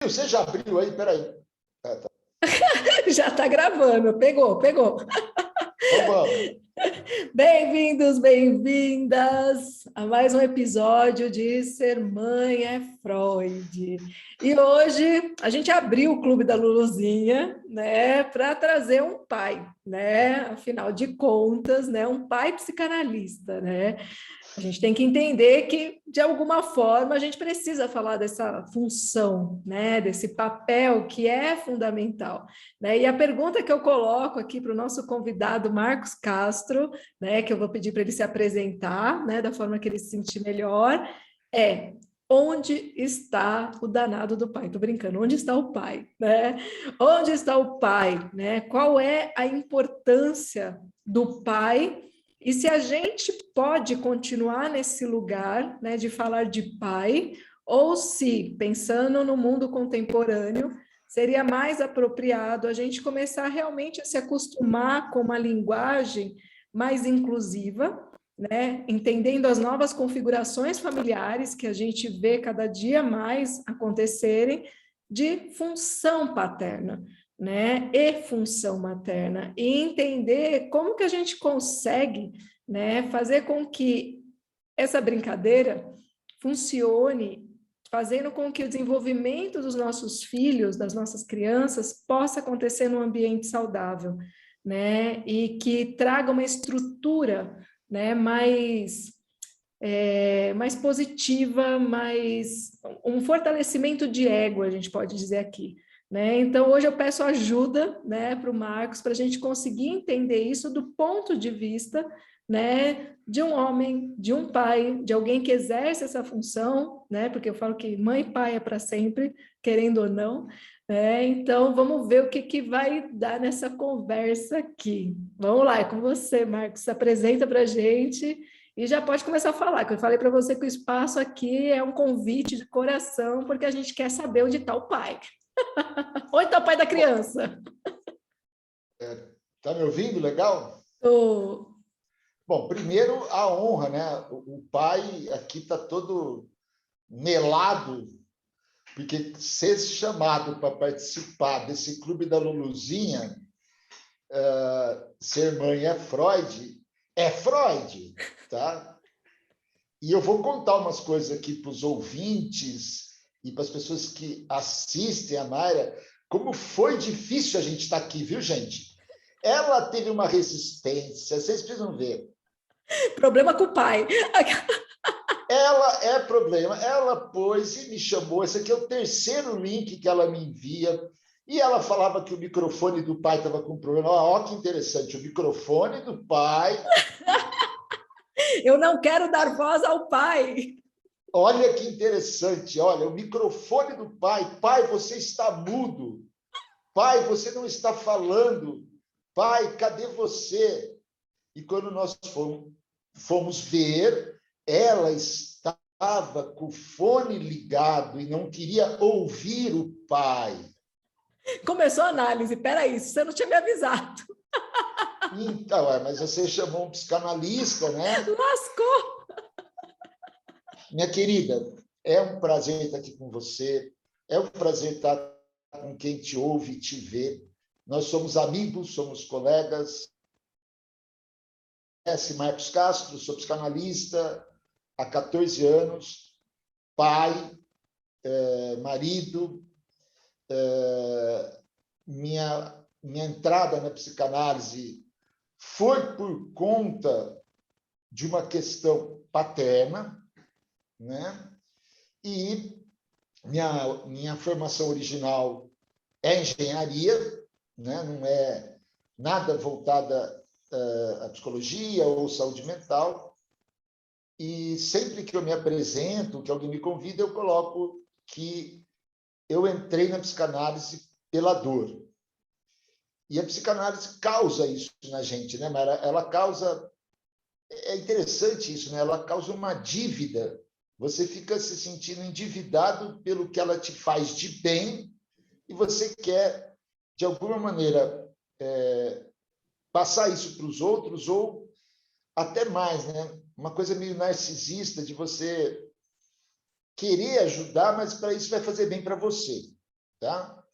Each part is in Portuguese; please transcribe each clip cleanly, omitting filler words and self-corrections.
Você já abriu aí? Peraí. Tá. Já está gravando, pegou, pegou. Então vamos. Bem-vindos, bem-vindas a mais um episódio de Ser Mãe é Freud. E hoje a gente abriu o Clube da Luluzinha, né, para trazer um pai, né? Afinal de contas, né, um pai psicanalista, né? A gente tem que entender que, de alguma forma, a gente precisa falar dessa função, né, desse papel que é fundamental, né? E a pergunta que eu coloco aqui para o nosso convidado Marcos Castro, né, que eu vou pedir para ele se apresentar, né, da forma que ele se sentir melhor, é: onde está o danado do pai? Estou brincando, onde está o pai, né? Onde está o pai, né? Qual é a importância do pai? E se a gente pode continuar nesse lugar, né, de falar de pai, ou se, pensando no mundo contemporâneo, seria mais apropriado a gente começar realmente a se acostumar com uma linguagem mais inclusiva, né, entendendo as novas configurações familiares que a gente vê cada dia mais acontecerem de função paterna, né, e função materna, e entender como que a gente consegue, né, fazer com que essa brincadeira funcione, fazendo com que o desenvolvimento dos nossos filhos, das nossas crianças, possa acontecer num ambiente saudável, né, e que traga uma estrutura, né, mais positiva, mais um fortalecimento de ego, a gente pode dizer aqui, né? Então, hoje eu peço ajuda, né, para o Marcos, para a gente conseguir entender isso do ponto de vista, né, de um homem, de um pai, de alguém que exerce essa função, né? Porque eu falo que mãe e pai é para sempre, querendo ou não, né? Então, vamos ver o que, que vai dar nessa conversa aqui. Vamos lá, é com você, Marcos, se apresenta para a gente e já pode começar a falar, que eu falei para você que o espaço aqui é um convite de coração, porque a gente quer saber onde está o pai. Onde está o pai da criança? Tá me ouvindo? Legal? Oh, Bom, primeiro a honra, né? O pai aqui está todo melado, porque ser chamado para participar desse clube da Luluzinha, ser mãe é Freud, tá? E eu vou contar umas coisas aqui para os ouvintes e para as pessoas que assistem a Mayra, como foi difícil a gente estar aqui, viu, gente? Ela teve uma resistência, vocês precisam ver. problema com o pai. Ela é problema. Ela pôs e me chamou. Esse aqui é o terceiro link que ela me envia. E ela falava que o microfone do pai estava com problema. Olha que interessante, o microfone do pai. Eu não quero dar voz ao pai. Olha que interessante. Olha, o microfone do pai. Pai, você está mudo. Pai, você não está falando. Pai, cadê você? E quando nós fomos ver, ela estava com o fone ligado e não queria ouvir o pai. Começou a análise. Peraí, você não tinha me avisado. Então, mas você chamou um psicanalista, né? Lascou. Minha querida, é um prazer estar aqui com você, é um prazer estar com quem te ouve e te vê. Nós somos amigos, somos colegas. Conhece Marcos Castro, sou psicanalista há 14 anos, pai, marido. Minha entrada na psicanálise foi por conta de uma questão paterna, né? E minha formação original é engenharia, né? Não é nada voltada à psicologia ou saúde mental. E sempre que eu me apresento, que alguém me convida, eu coloco que eu entrei na psicanálise pela dor. E a psicanálise causa isso na gente, né, Mara? Ela causa. É interessante isso, né? Ela causa uma dívida. Você fica se sentindo endividado pelo que ela te faz de bem e você quer, de alguma maneira, passar isso para os outros ou até mais, né? Uma coisa meio narcisista de você querer ajudar, mas para isso vai fazer bem para você. tá?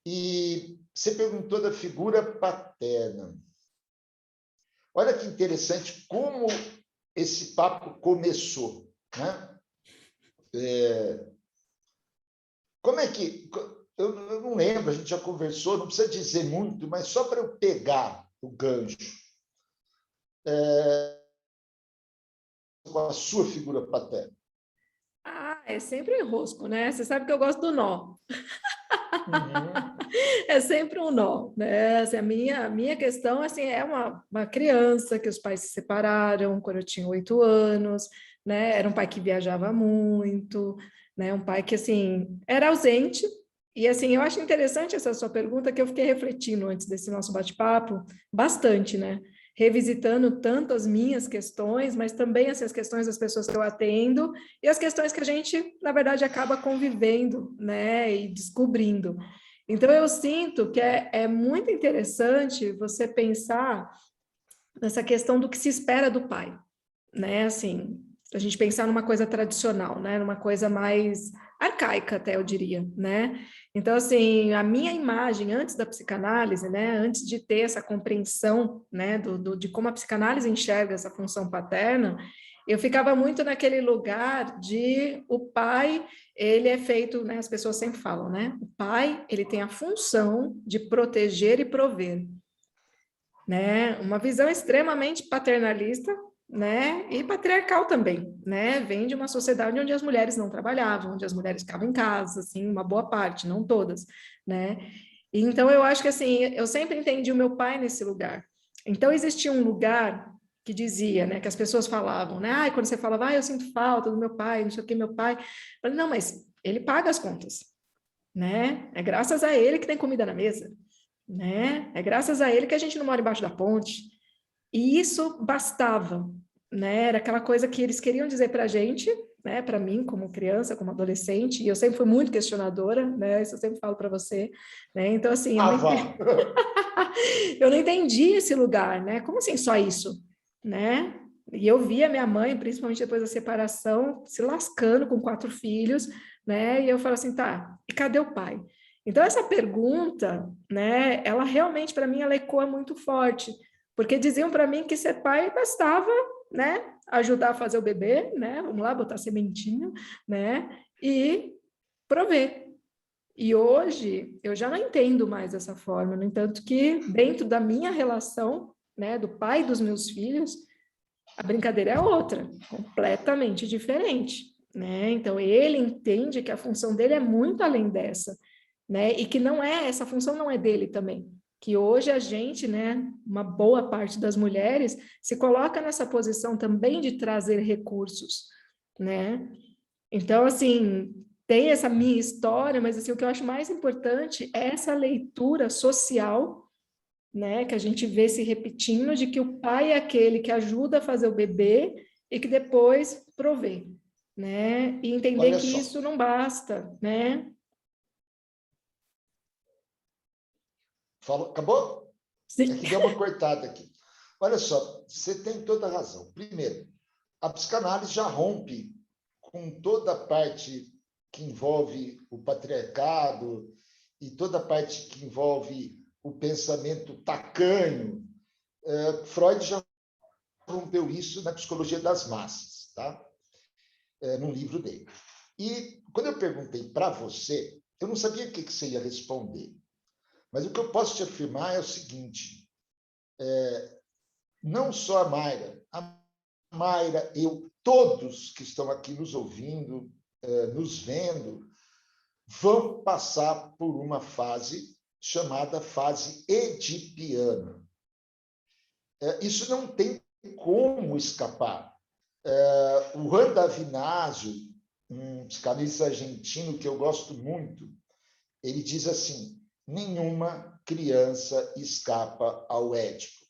E você perguntou da figura paterna. Olha que interessante como esse papo começou, né? Como é que... Eu não lembro, a gente já conversou, não precisa dizer muito, mas só para eu pegar o gancho. Com a sua figura paterna. É sempre enrosco, né? Você sabe que eu gosto do nó. Uhum. É sempre um nó, né? Assim, a minha questão assim, é uma criança que os pais se separaram quando eu tinha 8 anos, né? Era um pai que viajava muito, né? Um pai que, assim, era ausente. E, assim, eu acho interessante essa sua pergunta, que eu fiquei refletindo antes desse nosso bate-papo, bastante, né? Revisitando tanto as minhas questões, mas também assim, as questões das pessoas que eu atendo e as questões que a gente, na verdade, acaba convivendo, né? E descobrindo. Então, eu sinto que é muito interessante você pensar nessa questão do que se espera do pai, né? Assim, a gente pensar numa coisa tradicional, né? Numa coisa mais arcaica, até eu diria, né? Então, assim, a minha imagem antes da psicanálise, né? Antes de ter essa compreensão, né? De como a psicanálise enxerga essa função paterna, eu ficava muito naquele lugar de o pai, ele é feito, né? As pessoas sempre falam, né? O pai, ele tem a função de proteger e prover, né? Uma visão extremamente paternalista, né? E patriarcal também, né? Vem de uma sociedade onde as mulheres não trabalhavam, onde as mulheres ficavam em casa, assim, uma boa parte, não todas, né? E então eu acho que assim, eu sempre entendi o meu pai nesse lugar. Então existia um lugar que dizia, né, que as pessoas falavam, né? Ah, quando você falava, eu sinto falta do meu pai, não sei o que, meu pai. Eu falei, não, mas ele paga as contas, né? É graças a ele que tem comida na mesa, né? É graças a ele que a gente não mora embaixo da ponte. E isso bastava, né? Era aquela coisa que eles queriam dizer para a gente, né? Para mim, como criança, como adolescente, e eu sempre fui muito questionadora, né? Isso eu sempre falo para você, né? Então, assim, eu não Vá. entendi, eu não entendi esse lugar, né? Como assim só isso, né? E eu via minha mãe, principalmente depois da separação, se lascando com 4 filhos, né? E eu falo assim, tá, e cadê o pai? Então, essa pergunta, né, ela realmente, para mim, ela ecoa muito forte, porque diziam para mim que ser pai bastava, né, ajudar a fazer o bebê, né, vamos lá, botar sementinho, né, e prover. E hoje, eu já não entendo mais dessa forma, no entanto que, dentro da minha relação, né, do pai dos meus filhos, a brincadeira é outra, completamente diferente, né? Então, ele entende que a função dele é muito além dessa, né? E que não é, essa função não é dele também. Que hoje a gente, né, uma boa parte das mulheres, se coloca nessa posição também de trazer recursos, né? Então, assim, tem essa minha história, mas assim, o que eu acho mais importante é essa leitura social, né, que a gente vê se repetindo, de que o pai é aquele que ajuda a fazer o bebê e que depois provê, né? E entender Olha que só. isso não basta, né? Acabou? É Sim. que deu uma cortada aqui. Olha só, você tem toda a razão. Primeiro, a psicanálise já rompe com toda a parte que envolve o patriarcado e toda a parte que envolve o pensamento tacanho. Freud já rompeu isso na Psicologia das Massas, tá? Num livro dele. E quando eu perguntei para você, eu não sabia o que você ia responder. Mas o que eu posso te afirmar é o seguinte: não só a Mayra, eu, todos que estão aqui nos ouvindo, nos vendo, vão passar por uma fase chamada fase edipiana. Isso não tem como escapar. O Juan Davinasio, um psicanalista argentino que eu gosto muito, ele diz assim: nenhuma criança escapa ao Édipo.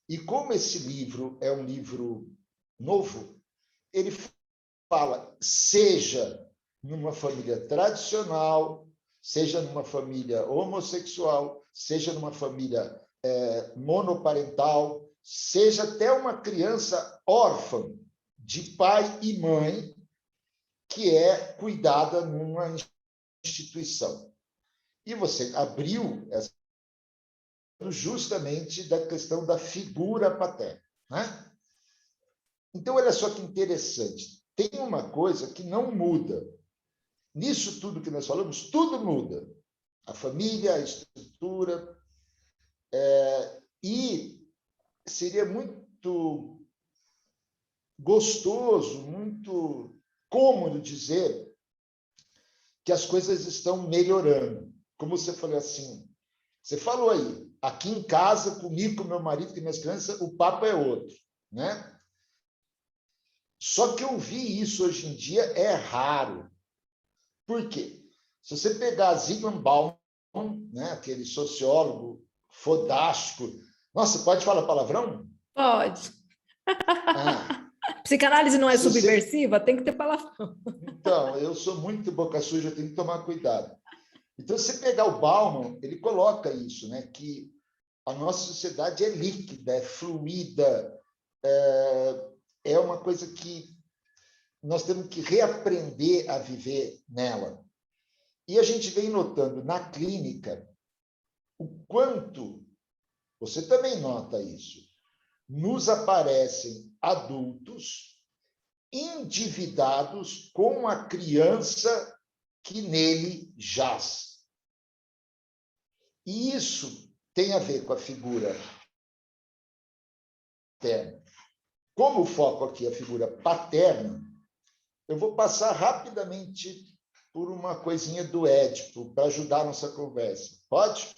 E como esse livro é um livro novo, ele fala, seja numa família tradicional, seja numa família homossexual, seja numa família monoparental, seja até uma criança órfã de pai e mãe que é cuidada numa instituição. E você abriu essa justamente da questão da figura paterna, né? Então, olha só que interessante. Tem uma coisa que não muda. Nisso tudo que nós falamos, tudo muda. A família, a estrutura. E seria muito gostoso, muito cômodo dizer que as coisas estão melhorando. Como você falou assim, você falou aí, aqui em casa, comigo, com meu marido, com minhas crianças, o papo é outro, né? Só que ouvir isso hoje em dia é raro. Por quê? Se você pegar Zygmunt Bauman, né, aquele sociólogo fodástico, nossa, pode falar palavrão? Pode. Ah, Psicanálise não é se você... subversiva? Tem que ter palavrão. Então, eu sou muito boca suja, eu tenho que tomar cuidado. Então, se você pegar o Bauman, ele coloca isso, né, que a nossa sociedade é líquida, é fluida, é uma coisa que nós temos que reaprender a viver nela. E a gente vem notando na clínica o quanto, você também nota isso, nos aparecem adultos endividados com a criança que nele jaz. E isso tem a ver com a figura paterna. Como o foco aqui é a figura paterna, eu vou passar rapidamente por uma coisinha do Édipo para ajudar a nossa conversa. Pode?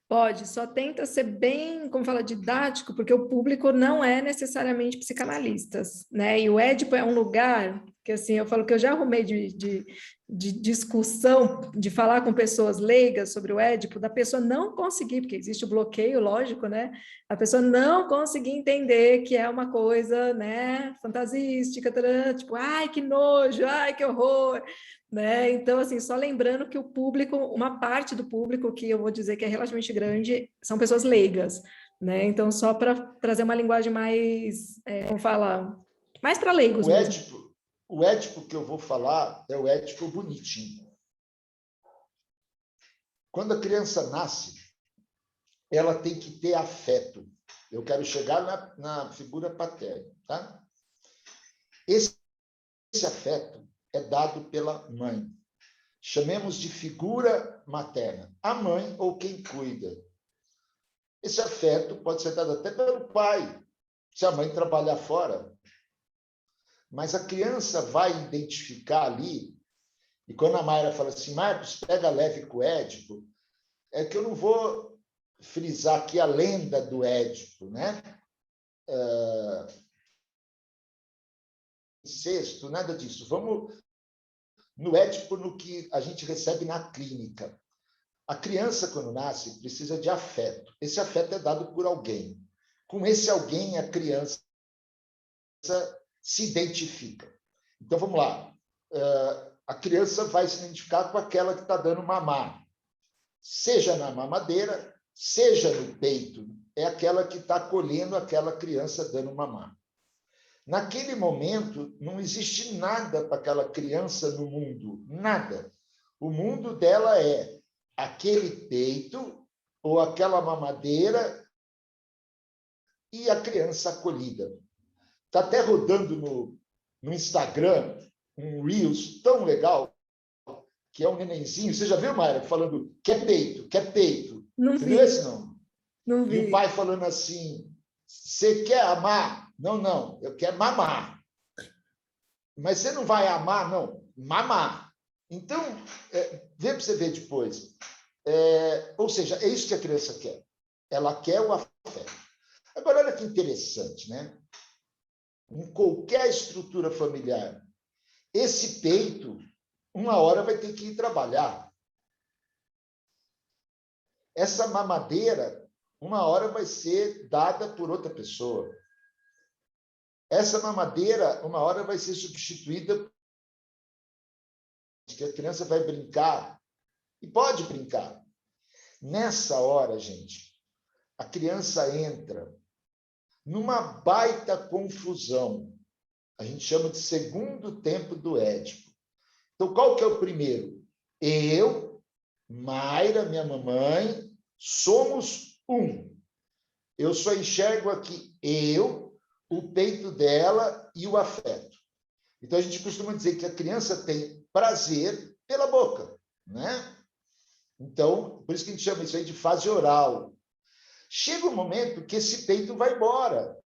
Pode, só tenta ser bem, como fala, didático, porque o público não é necessariamente psicanalistas, né? E o Édipo é um lugar que, assim, eu falo que eu já arrumei de discussão, de falar com pessoas leigas sobre o Édipo, da pessoa não conseguir, porque existe o bloqueio, lógico, né? A pessoa não conseguir entender que é uma coisa, né, fantasística, tipo, ai, que nojo, ai, que horror, né? Então, assim, só lembrando que o público, uma parte do público, que eu vou dizer que é relativamente grande, são pessoas leigas, né? Então, só para trazer uma linguagem mais, como fala, mais para leigos mesmo. O Édipo que eu vou falar é o Édipo bonitinho. Quando a criança nasce, ela tem que ter afeto. Eu quero chegar na figura paterna, tá? Esse afeto é dado pela mãe. Chamemos de figura materna. A mãe ou quem cuida. Esse afeto pode ser dado até pelo pai, se a mãe trabalhar fora. Mas a criança vai identificar ali, e quando a Mayra fala assim, Marcos, pega leve com o Édipo, é que eu não vou frisar aqui a lenda do Édipo, né? Incesto, nada disso. Vamos no Édipo, no que a gente recebe na clínica. A criança, quando nasce, precisa de afeto. Esse afeto é dado por alguém. Com esse alguém, a criança se identifica. Então, vamos lá. A criança vai se identificar com aquela que está dando mamar. Seja na mamadeira, seja no peito. É aquela que está acolhendo aquela criança dando mamar. Naquele momento, não existe nada para aquela criança no mundo. Nada. O mundo dela é aquele peito ou aquela mamadeira e a criança acolhida. Está até rodando no Instagram um Reels tão legal, que é um nenenzinho. Você já viu, Mayra, falando quer peito, quer peito? Não Você vi. viu esse, não? Não vi. E o pai falando assim, você quer amar? Não, não, eu quero mamar. Mas você não vai amar, não, mamar. Então, vê para você ver depois. Ou seja, é isso que a criança quer. Ela quer o afeto. Agora, olha que interessante, né? Em qualquer estrutura familiar, esse peito, uma hora vai ter que ir trabalhar. Essa mamadeira, uma hora vai ser dada por outra pessoa. Essa mamadeira, uma hora vai ser substituída, que a criança vai brincar, e pode brincar. Nessa hora, gente, a criança entra numa baita confusão. A gente chama de segundo tempo do Édipo. Então, qual que é o primeiro? Eu, Mayra, minha mamãe, somos um. Eu só enxergo aqui eu, o peito dela e o afeto. Então, a gente costuma dizer que a criança tem prazer pela boca, né? Então, por isso que a gente chama isso aí de fase oral. Chega um momento que esse peito vai embora,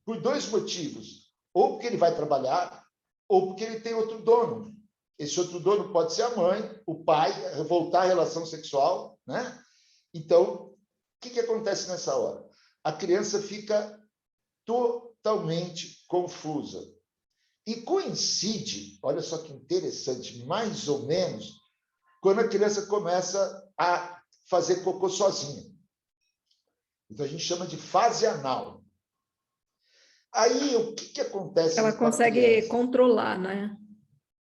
por dois motivos. Ou porque ele vai trabalhar, ou porque ele tem outro dono. Esse outro dono pode ser a mãe, o pai, voltar à relação sexual, né? Então, o que acontece nessa hora? A criança fica totalmente confusa. E coincide, olha só que interessante, mais ou menos, quando a criança começa a fazer cocô sozinha. Então, a gente chama de fase anal. Aí, o que acontece Ela com a consegue criança? controlar, né?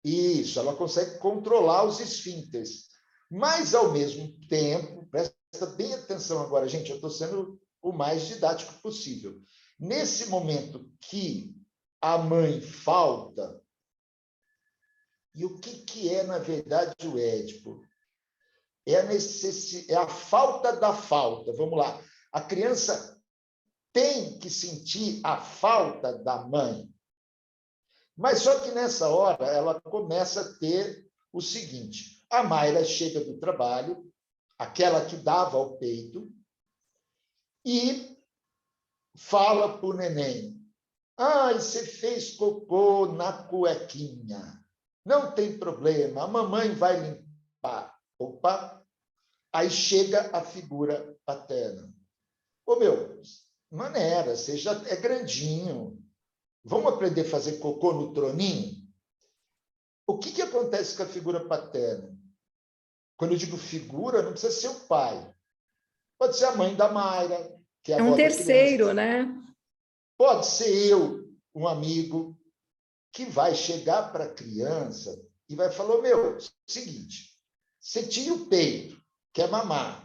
Isso, ela consegue controlar os esfínteres. Mas, ao mesmo tempo, presta bem atenção agora, gente, eu estou sendo o mais didático possível. Nesse momento que a mãe falta, e o que é, na verdade, o Édipo? É a falta da falta. Vamos lá. A criança tem que sentir a falta da mãe. Mas só que nessa hora ela começa a ter o seguinte: a Mayra chega do trabalho, aquela que dava ao peito, e fala para o neném: ai, você fez cocô na cuequinha. Não tem problema, a mamãe vai limpar. Opa! Aí chega a figura paterna. Ô, meu, maneira, você já é grandinho. Vamos aprender a fazer cocô no troninho? O que acontece com a figura paterna? Quando eu digo figura, não precisa ser o pai. Pode ser a mãe da Mayra, que é a É um avó da criança. terceiro, né? Pode ser eu, um amigo, que vai chegar para a criança e vai falar: meu, seguinte, você tinha o peito, quer mamar.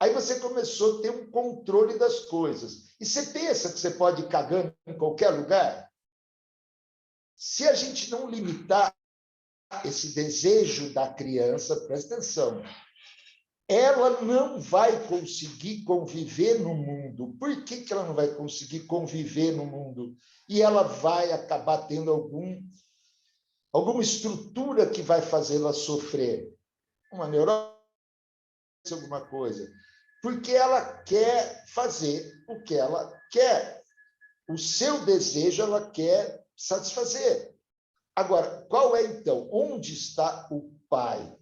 Aí você começou a ter um controle das coisas. E você pensa que você pode ir cagando em qualquer lugar? Se a gente não limitar esse desejo da criança, presta atenção, ela não vai conseguir conviver no mundo. Por que ela não vai conseguir conviver no mundo? E ela vai acabar tendo alguma estrutura que vai fazê-la sofrer. Uma neurose, alguma coisa. Porque ela quer fazer o que ela quer. O seu desejo ela quer satisfazer. Agora, qual é, então? Onde está o pai?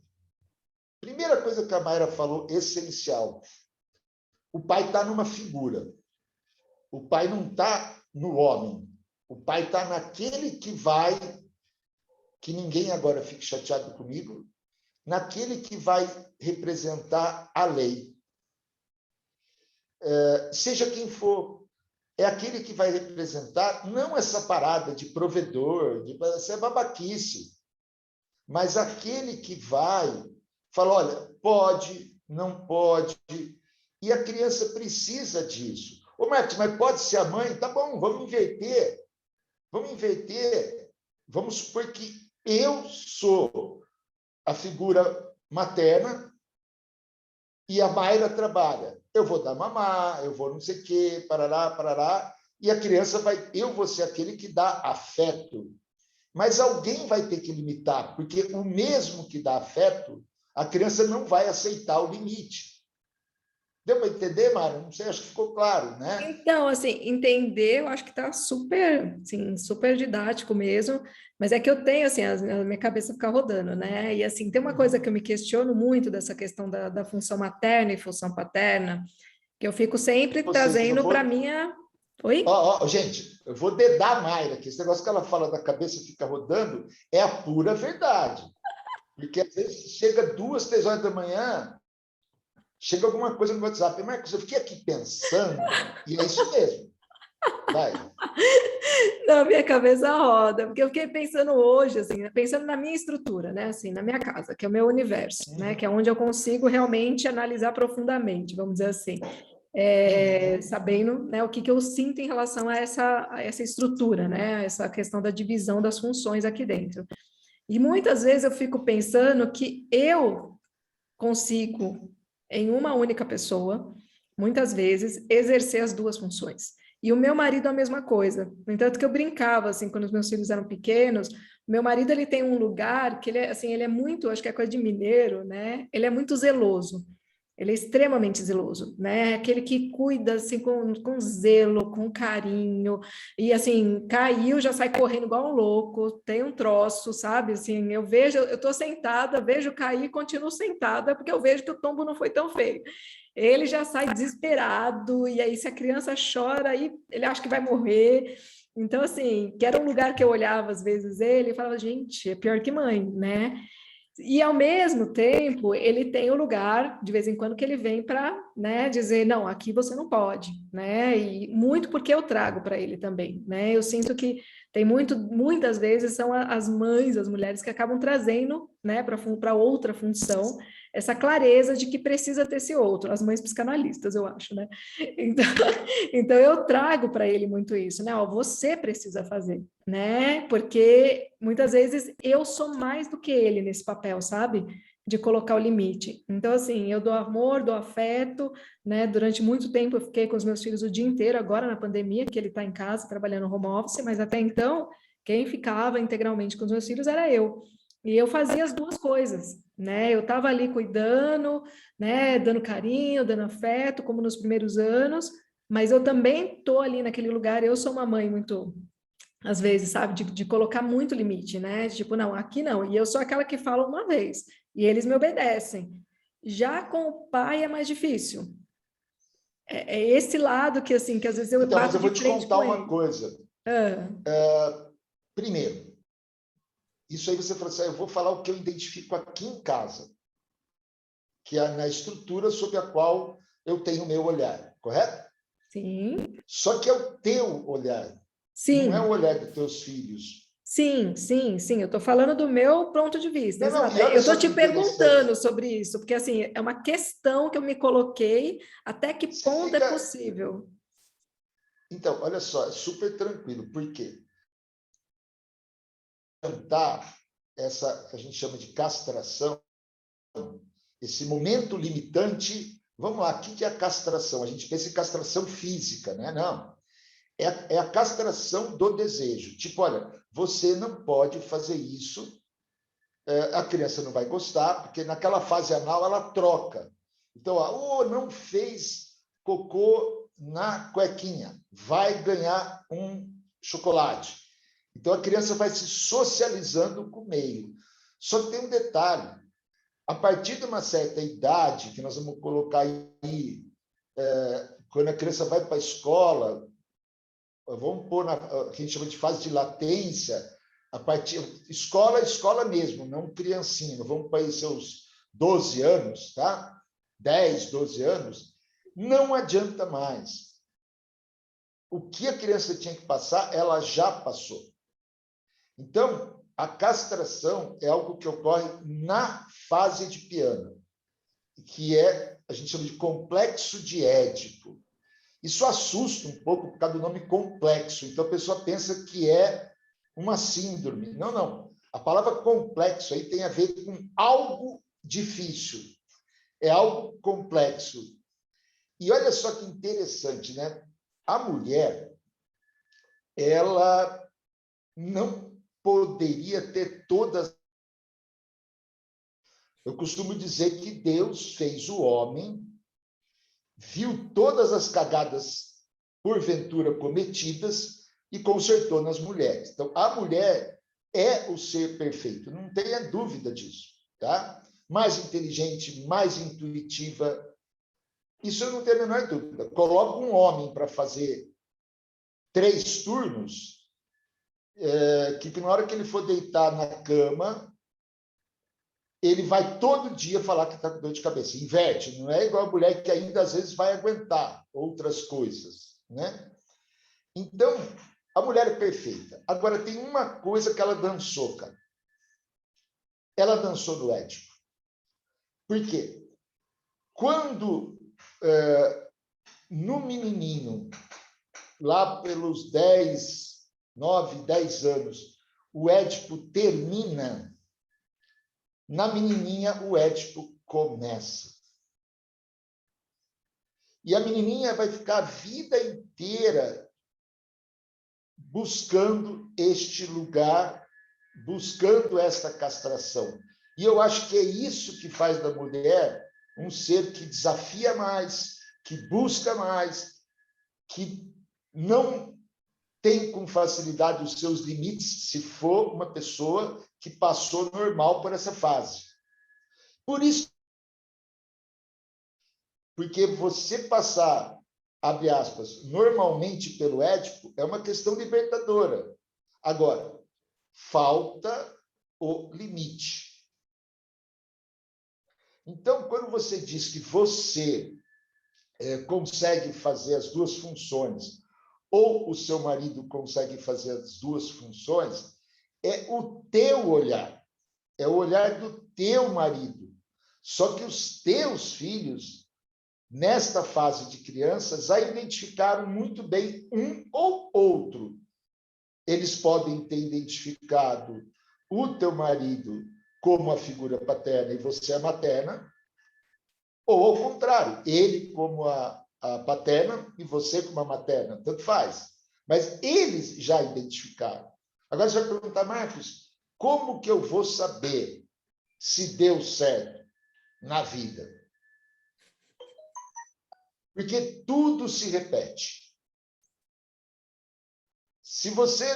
Primeira coisa que a Mayra falou, essencial. O pai está numa figura. O pai não está no homem. O pai está naquele que vai, que ninguém agora fique chateado comigo, naquele que vai representar a lei. Seja quem for, é aquele que vai representar, não essa parada de provedor, isso é babaquice, mas aquele que vai falar: olha, pode, não pode, e a criança precisa disso. Ô, Marcos, mas pode ser a mãe? Tá bom, vamos inverter. Vamos supor que eu sou a figura materna e a Mayra trabalha. Eu vou dar mamar, eu vou não sei o quê, parará, parará, e a criança vai... Eu vou ser aquele que dá afeto. Mas alguém vai ter que limitar, porque o mesmo que dá afeto, a criança não vai aceitar o limite. Deu para entender, Mário? Não sei, acho que ficou claro, né? Então, assim, entender, eu acho que está super, assim, super didático mesmo, mas é que eu tenho, assim, a minha cabeça fica rodando, né? E, assim, tem uma coisa que eu me questiono muito dessa questão da função materna e função paterna, que eu fico sempre Vocês, eu trazendo para vou... minha... Oi? Gente, eu vou dedar a Mayra, que esse negócio que ela fala da cabeça fica rodando é a pura verdade. Porque, às vezes, chega 2, 3 horas da manhã, chega alguma coisa no WhatsApp. Marcos, eu fiquei aqui pensando, e é isso mesmo. Vai. Não, minha cabeça roda, porque eu fiquei pensando hoje, assim, né, pensando na minha estrutura, né, assim, na minha casa, que é o meu universo, né, que é onde eu consigo realmente analisar profundamente, vamos dizer assim, sabendo, né, o que eu sinto em relação a essa estrutura, né, essa questão da divisão das funções aqui dentro. E muitas vezes eu fico pensando que eu consigo, em uma única pessoa, muitas vezes, exercer as duas funções. E o meu marido a mesma coisa. No entanto, que eu brincava, assim, quando os meus filhos eram pequenos, meu marido, ele tem um lugar que ele é, assim, ele é muito, acho que é coisa de mineiro, né? Ele é muito zeloso. Ele é extremamente zeloso, né? Aquele que cuida, assim, com zelo, com carinho. E, assim, caiu, já sai correndo igual um louco. Tem um troço, sabe? Assim, eu vejo, eu tô sentada, vejo cair, continuo sentada, porque eu vejo que o tombo não foi tão feio. Ele já sai desesperado, e aí se a criança chora, aí ele acha que vai morrer. Então, assim, que era um lugar que eu olhava às vezes ele e falava, gente, é pior que mãe, né? E ao mesmo tempo, ele tem o lugar, de vez em quando, que ele vem para, né, dizer, não, aqui você não pode, né? E muito porque eu trago para ele também, né? Eu sinto que tem muitas vezes são as mães, as mulheres que acabam trazendo, né, para outra função, essa clareza de que precisa ter esse outro, as mães psicanalistas, eu acho, né? Então, então eu trago para ele muito isso, né? Ó, você precisa fazer, né? Porque muitas vezes eu sou mais do que ele nesse papel, sabe? De colocar o limite. Então, assim, eu dou amor, dou afeto, né? Durante muito tempo eu fiquei com os meus filhos o dia inteiro, agora na pandemia, que ele está em casa trabalhando home office, mas até então, quem ficava integralmente com os meus filhos era eu. E eu fazia as duas coisas, né? Eu estava ali cuidando, né? Dando carinho, dando afeto, como nos primeiros anos, mas eu também estou ali naquele lugar, eu sou uma mãe muito às vezes, sabe, de colocar muito limite, né? Tipo, não, aqui não. E eu sou aquela que fala uma vez, e eles me obedecem. Já com o pai é mais difícil. É esse lado que, assim, que às vezes eu Então, mas bato eu de vou te frente contar com uma ele. coisa. Ah, Primeiro, isso aí você falou assim, eu vou falar o que eu identifico aqui em casa, que é na estrutura sobre a qual eu tenho o meu olhar, correto? sim, Só que é o teu olhar, não é o sim, olhar dos teus filhos. sim. Eu estou falando do meu ponto de vista, Não, não, exato. e olha Eu estou só que te perguntando interessante. sobre isso, porque, assim, é uma questão que eu me coloquei, até que Você ponto é fica. possível? Então, olha só, é super tranquilo. Por quê? Tentar essa que a gente chama de castração, esse momento limitante. Vamos lá, o que é a castração? A gente pensa em castração física, né? Não. É a castração do desejo. Tipo, olha, você não pode fazer isso, a criança não vai gostar, porque naquela fase anal ela troca. Então, não fez cocô na cuequinha, vai ganhar um chocolate. Então, a criança vai se socializando com o meio. Só que tem um detalhe: a partir de uma certa idade, que nós vamos colocar aí, quando a criança vai para a escola, vamos pôr na que a gente chama de fase de latência, a partir escola mesmo, não criancinha, vamos para aí seus 12 anos, tá? 10, 12 anos, não adianta mais. O que a criança tinha que passar, ela já passou. Então, a castração é algo que ocorre na fase de piano, que a gente chama de complexo de Édipo. Isso assusta um pouco por causa do nome complexo. Então, a pessoa pensa que é uma síndrome. Não, não. A palavra complexo aí tem a ver com algo difícil. É algo complexo. E olha só que interessante, né? A mulher, ela não poderia ter todas. Eu costumo dizer que Deus fez o homem, viu todas as cagadas porventura cometidas e consertou nas mulheres. Então, a mulher é o ser perfeito, não tenha dúvida disso, tá? Mais inteligente, mais intuitiva, isso eu não tenho a menor dúvida. Coloca um homem para fazer 3 turnos, que na hora que ele for deitar na cama, ele vai todo dia falar que está com dor de cabeça. Inverte, não é igual a mulher que ainda às vezes vai aguentar outras coisas, né? Então, a mulher é perfeita. Agora, tem uma coisa que ela dançou, cara. Ela dançou no Édipo. Por quê? Quando, no menininho, lá pelos 10, 9, 10 anos, o Édipo termina, Na menininha, o Édipo começa. E a menininha vai ficar a vida inteira buscando este lugar, buscando esta castração. E eu acho que é isso que faz da mulher um ser que desafia mais, que busca mais, que não tem com facilidade os seus limites, se for uma pessoa que passou normal por essa fase. Por isso, porque você passar, abre aspas, normalmente pelo Édipo, é uma questão libertadora. Agora, falta o limite. Então, quando você diz que você consegue fazer as duas funções, ou o seu marido consegue fazer as duas funções, é o teu olhar, é o olhar do teu marido. Só que os teus filhos, nesta fase de crianças, já identificaram muito bem um ou outro. Eles podem ter identificado o teu marido como a figura paterna e você a materna, ou ao contrário, ele como a paterna e você como a materna, tanto faz. Mas eles já identificaram. Agora você vai perguntar, Marcos, como que eu vou saber se deu certo na vida? Porque tudo se repete. Se você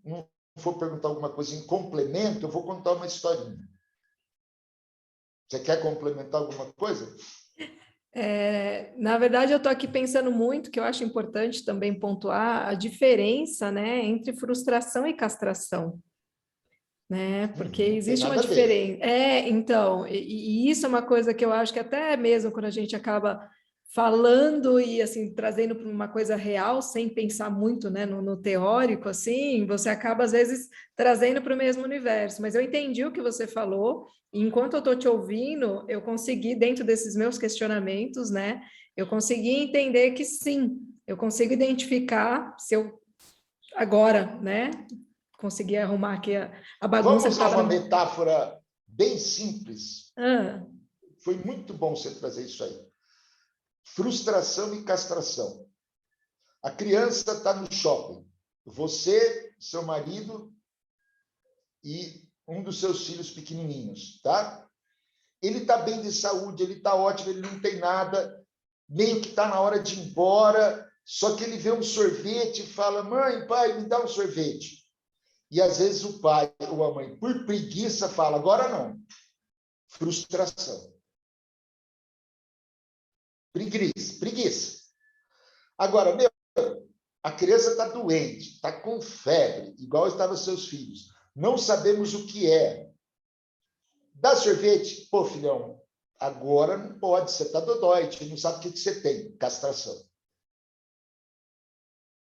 não for perguntar alguma coisa em complemento, eu vou contar uma historinha. Você quer complementar alguma coisa? Na verdade, eu estou aqui pensando muito, que eu acho importante também pontuar a diferença, né, entre frustração e castração, né? Porque Não tem existe uma nada a ver. diferença. Então, e isso é uma coisa que eu acho que até mesmo quando a gente acaba falando e assim trazendo para uma coisa real, sem pensar muito, né, no teórico, assim, você acaba às vezes trazendo para o mesmo universo. Mas eu entendi o que você falou, e enquanto eu estou te ouvindo, eu consegui, dentro desses meus questionamentos, né, eu consegui entender que sim, eu consigo identificar se eu agora, né, consegui arrumar aqui a bagunça Vamos que usar estava uma na minha. metáfora bem simples. Ah, Foi muito bom você trazer isso aí. Frustração e castração. A criança está no shopping. Você, seu marido e um dos seus filhos pequenininhos, tá? Ele está bem de saúde, ele está ótimo, ele não tem nada, meio que está na hora de ir embora, só que ele vê um sorvete e fala, mãe, pai, me dá um sorvete. E às vezes o pai ou a mãe, por preguiça, fala, agora não. Frustração. Preguiça, preguiça. Agora, meu, a criança está doente, está com febre, igual estavam seus filhos. Não sabemos o que é. Dá sorvete? Pô, filhão, agora não pode, você está dodói, a gente não sabe o que você tem. Castração.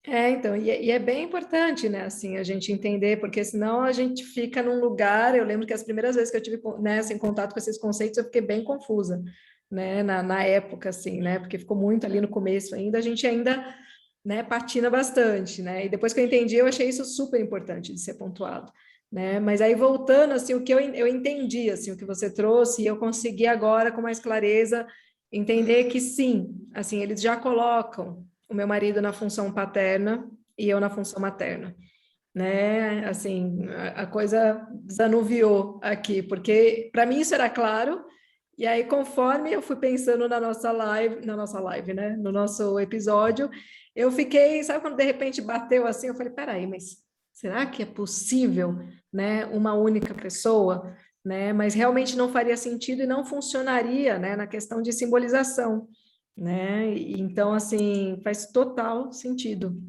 então, e é bem importante, né, assim, a gente entender, porque senão a gente fica num lugar, eu lembro que as primeiras vezes que eu tive, né, assim, contato com esses conceitos, eu fiquei bem confusa, né, na época, assim, né, porque ficou muito ali no começo ainda, a gente ainda, né, patina bastante, né, e depois que eu entendi, eu achei isso super importante de ser pontuado, né, mas aí voltando, assim, o que eu entendi, assim, o que você trouxe, e eu consegui agora, com mais clareza, entender que sim, assim, eles já colocam o meu marido na função paterna e eu na função materna, né? Assim, a coisa desanuviou aqui, porque para mim isso era claro, e aí conforme eu fui pensando na nossa live, né? No nosso episódio, eu fiquei, sabe quando de repente bateu assim, eu falei, peraí, mas será que é possível, né? Uma única pessoa, né? Mas realmente não faria sentido e não funcionaria, né? Na questão de simbolização, né? Então, assim, faz total sentido.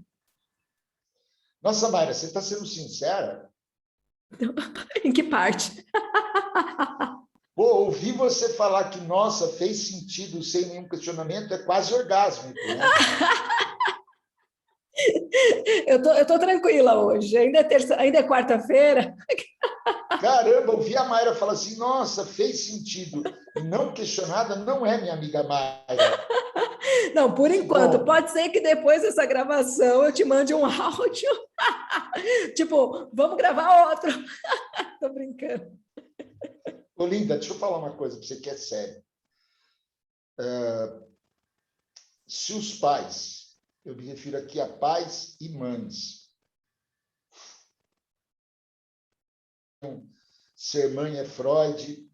Nossa, Mayra, você está sendo sincera? Em que parte? Pô, ouvir você falar que, nossa, fez sentido sem nenhum questionamento é quase orgásmico, né? Eu tô tranquila hoje, ainda é quarta-feira. Caramba, ouvir a Mayra falar assim, nossa, fez sentido, e não questionada, não é minha amiga Mayra. Não, por Que enquanto, bom. pode ser que depois dessa gravação eu te mande um áudio, tipo, vamos gravar outro. Tô brincando. Olinda, deixa eu falar uma coisa para você que é sério. Se os pais, eu me refiro aqui a pais e mães, ser mãe é Freud,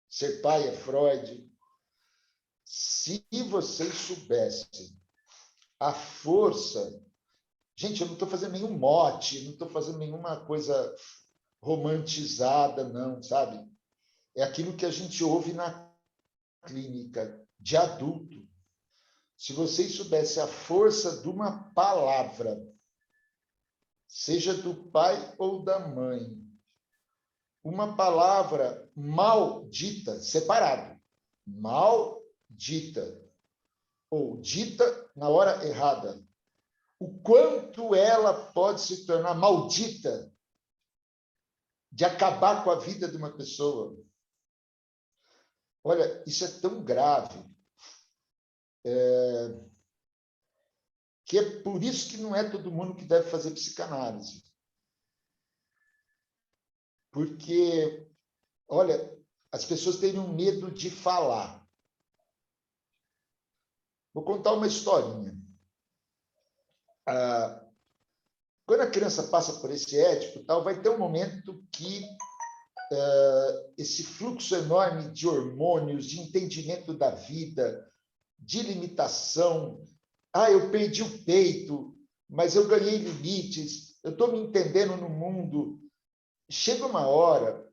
ser pai é Freud. Se vocês soubessem a força... Gente, eu não estou fazendo nenhum mote, não estou fazendo nenhuma coisa romantizada, não, sabe? É aquilo que a gente ouve na clínica, de adulto. Se vocês soubessem a força de uma palavra, seja do pai ou da mãe, uma palavra mal dita, separado, mal dita, ou dita na hora errada, o quanto ela pode se tornar maldita de acabar com a vida de uma pessoa. Olha, isso é tão grave, que é por isso que não é todo mundo que deve fazer psicanálise. Porque, olha, as pessoas têm um medo de falar. Vou contar uma historinha. Quando a criança passa por esse ético, tal, vai ter um momento que esse fluxo enorme de hormônios, de entendimento da vida, de limitação. Eu perdi o peito, mas eu ganhei limites, eu estou me entendendo no mundo. Chega uma hora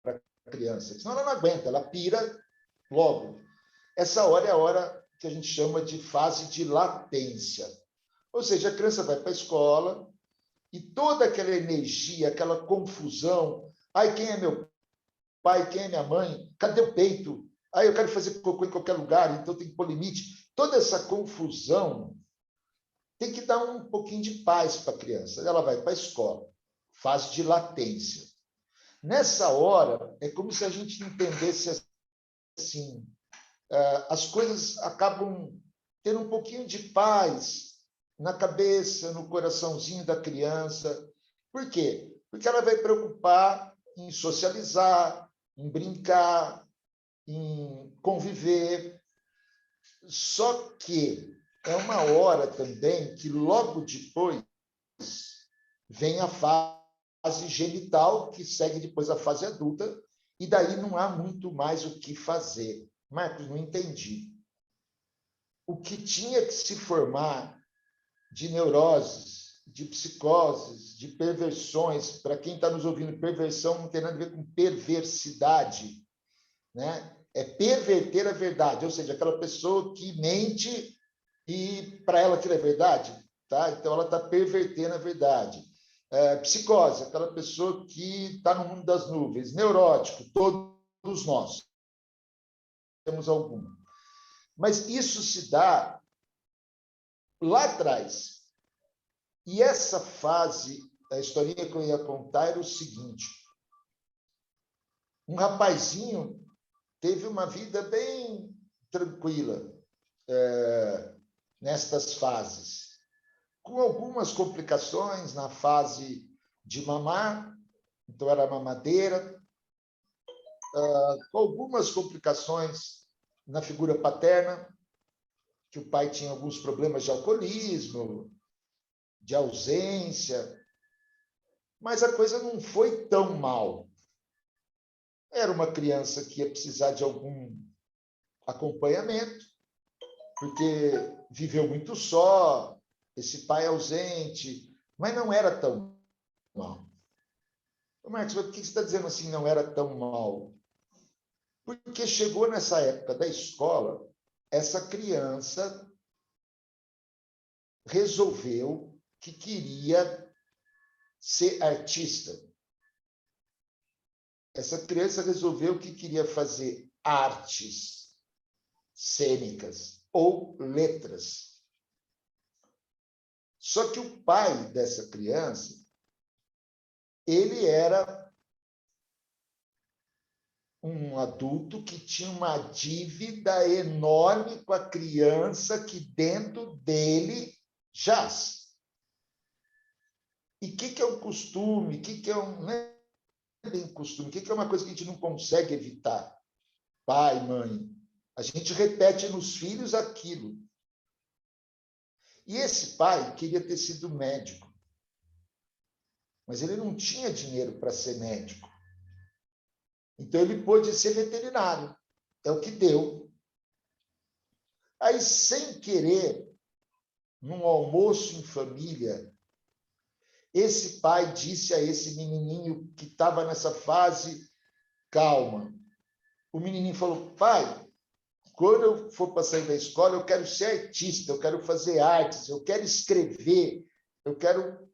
para a criança, senão ela não aguenta, ela pira logo. Essa hora é a hora que a gente chama de fase de latência. Ou seja, a criança vai para a escola e toda aquela energia, aquela confusão, quem é meu pai, quem é minha mãe, cadê o peito? Eu quero fazer cocô em qualquer lugar, então tem que pôr limite. Toda essa confusão tem que dar um pouquinho de paz para a criança. Ela vai para a escola, fase de latência. Nessa hora, é como se a gente entendesse assim, as coisas acabam tendo um pouquinho de paz na cabeça, no coraçãozinho da criança. Por quê? Porque ela vai preocupar em socializar, em brincar, em conviver. Só que é uma hora também que logo depois vem a fase genital, que segue depois a fase adulta, e daí não há muito mais o que fazer. Marcos, não entendi. O que tinha que se formar de neuroses, de psicoses, de perversões, para quem está nos ouvindo, perversão não tem nada a ver com perversidade, né? É perverter a verdade, ou seja, aquela pessoa que mente e para ela aquilo é verdade, tá? Então ela está pervertendo a verdade. Psicose, aquela pessoa que está no mundo das nuvens. Neurótico, todos nós temos algum. Mas isso se dá lá atrás. E essa fase, a historinha que eu ia contar era o seguinte: um rapazinho teve uma vida bem tranquila nestas fases, com algumas complicações na fase de mamar, então era mamadeira, com algumas complicações na figura paterna, que o pai tinha alguns problemas de alcoolismo, de ausência, mas a coisa não foi tão mal. Era uma criança que ia precisar de algum acompanhamento, porque viveu muito só, esse pai ausente, mas não era tão mal. Marcos, por que você está dizendo assim, não era tão mal? Porque chegou nessa época da escola, essa criança resolveu que queria ser artista. Essa criança resolveu que queria fazer artes cênicas ou letras. Só que o pai dessa criança, ele era um adulto que tinha uma dívida enorme com a criança que dentro dele jaz. E o que é um costume? O que é um... Né? bem costume. O que é uma coisa que a gente não consegue evitar? Pai, mãe. A gente repete nos filhos aquilo. E esse pai queria ter sido médico, mas ele não tinha dinheiro para ser médico. Então, ele pôde ser veterinário. É o que deu. Aí, sem querer, num almoço em família, esse pai disse a esse menininho que estava nessa fase, calma. O menininho falou, pai, quando eu for para sair da escola, eu quero ser artista, eu quero fazer artes, eu quero escrever, eu quero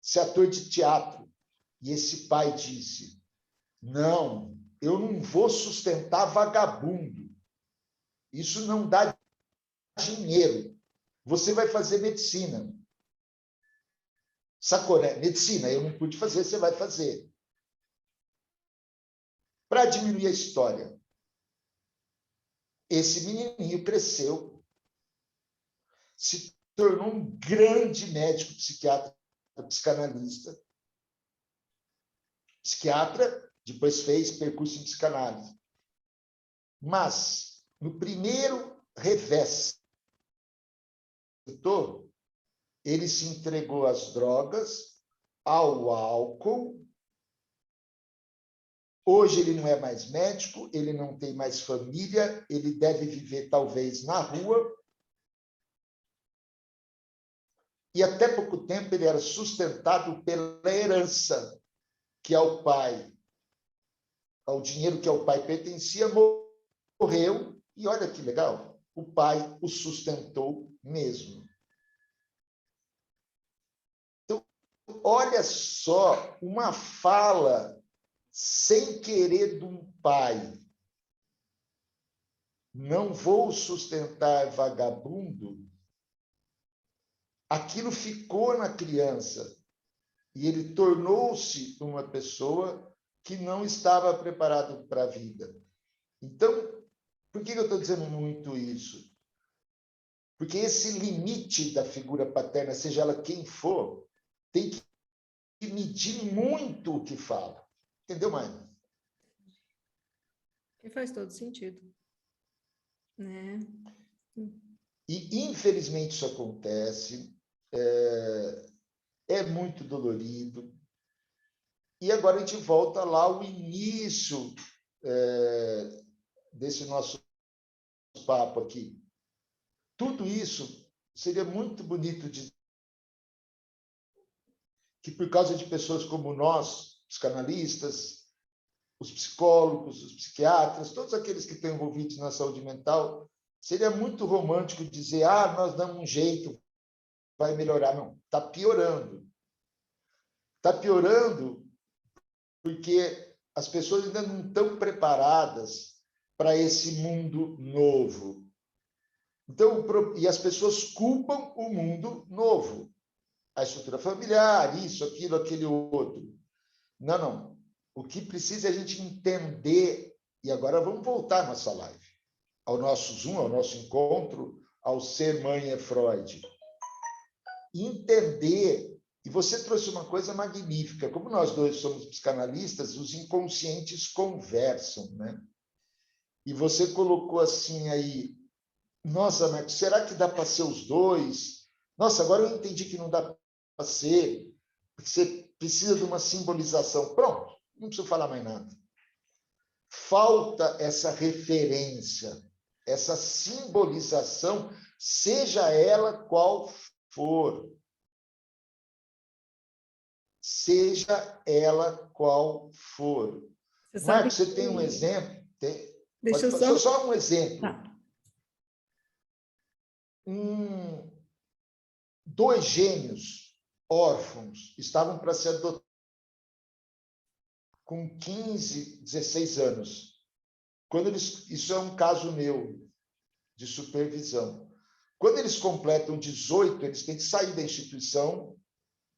ser ator de teatro. E esse pai disse, não, eu não vou sustentar vagabundo. Isso não dá dinheiro. Você vai fazer medicina. Sacou, né? Medicina, eu não pude fazer, você vai fazer. Para diminuir a história, esse menininho cresceu, se tornou um grande médico, psiquiatra, psicanalista. Psiquiatra, depois fez percurso em psicanálise. Mas, no primeiro revés, ele se entregou às drogas, ao álcool. Hoje ele não é mais médico, ele não tem mais família, ele deve viver talvez na rua. E até pouco tempo ele era sustentado pela herança que ao pai, ao dinheiro que ao pai pertencia, morreu. E olha que legal, o pai o sustentou mesmo. Então, olha só, uma fala sem querer de um pai. Não vou sustentar vagabundo. Aquilo ficou na criança e ele tornou-se uma pessoa que não estava preparado para a vida. Então, por que eu estou dizendo muito isso? Porque esse limite da figura paterna, seja ela quem for, tem que medir muito o que fala. Entendeu, mãe? E faz todo sentido. Né? E, infelizmente, isso acontece. É muito dolorido. E agora a gente volta lá ao início desse nosso papo aqui. Tudo isso seria muito bonito de que, por causa de pessoas como nós, psicanalistas, os psicólogos, os psiquiatras, todos aqueles que estão envolvidos na saúde mental, seria muito romântico dizer, nós damos um jeito, vai melhorar. Não, está piorando. Está piorando porque as pessoas ainda não estão preparadas para esse mundo novo. Então, e as pessoas culpam o mundo novo. A estrutura familiar, isso, aquilo, aquele outro. Não, não. O que precisa é a gente entender, e agora vamos voltar à nossa live, ao nosso Zoom, ao nosso encontro, ao Ser Mãe é Freud. Entender, e você trouxe uma coisa magnífica, como nós dois somos psicanalistas, os inconscientes conversam, né? E você colocou assim aí, nossa, Marcos, será que dá para ser os dois? Nossa, agora eu entendi que não dá para ser, porque você precisa de uma simbolização. Pronto, não preciso falar mais nada. Falta essa referência, essa simbolização, seja ela qual for. Seja ela qual for. Marcos, você tem um exemplo? Deixa eu só um exemplo. Tá. 2 gêmeos órfãos estavam para ser adotados com 15, 16 anos. Isso é um caso meu, de supervisão. Quando eles completam 18, eles têm que sair da instituição,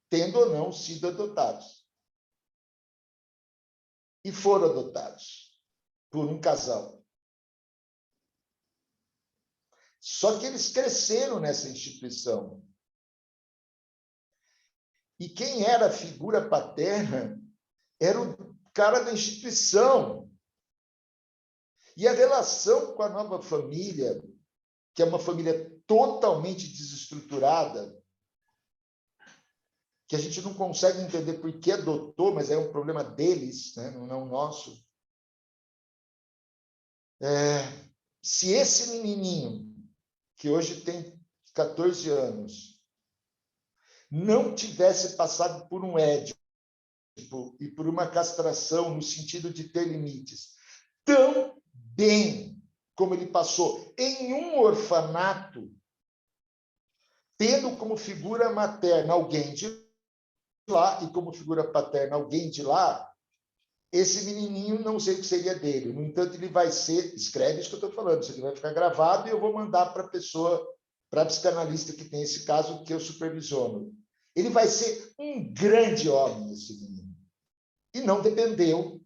tendo ou não sido adotados. E foram adotados por um casal. Só que eles cresceram nessa instituição. E quem era a figura paterna era o cara da instituição. E a relação com a nova família, que é uma família totalmente desestruturada, que a gente não consegue entender por que adotou, mas é um problema deles, né? Não nosso. Se esse menininho, que hoje tem 14 anos, não tivesse passado por um Édipo e por uma castração no sentido de ter limites, tão bem como ele passou em um orfanato, tendo como figura materna alguém de lá e como figura paterna alguém de lá, esse menininho não sei o que seria dele. No entanto, ele vai ser... Escreve isso que eu estou falando, isso aqui vai ficar gravado e eu vou mandar para a pessoa, para a psicanalista que tem esse caso, que eu supervisiono. Ele vai ser um grande homem, esse menino. E não dependeu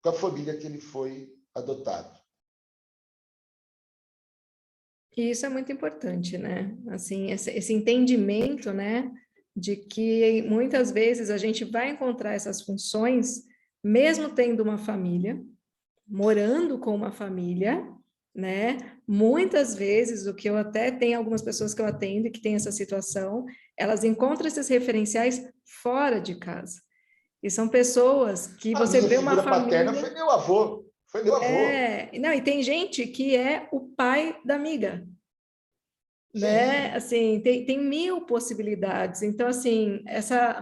com a família que ele foi adotado. E isso é muito importante, né? Assim, esse entendimento, né, de que muitas vezes a gente vai encontrar essas funções, mesmo tendo uma família, morando com uma família, né? Muitas vezes, o que eu até tenho algumas pessoas que eu atendo que tem essa situação, elas encontram esses referenciais fora de casa. E são pessoas que você vê uma família... paterna foi meu avô. Foi meu avô. Não, e tem gente que é o pai da amiga, né? Assim, tem mil possibilidades. Então, assim,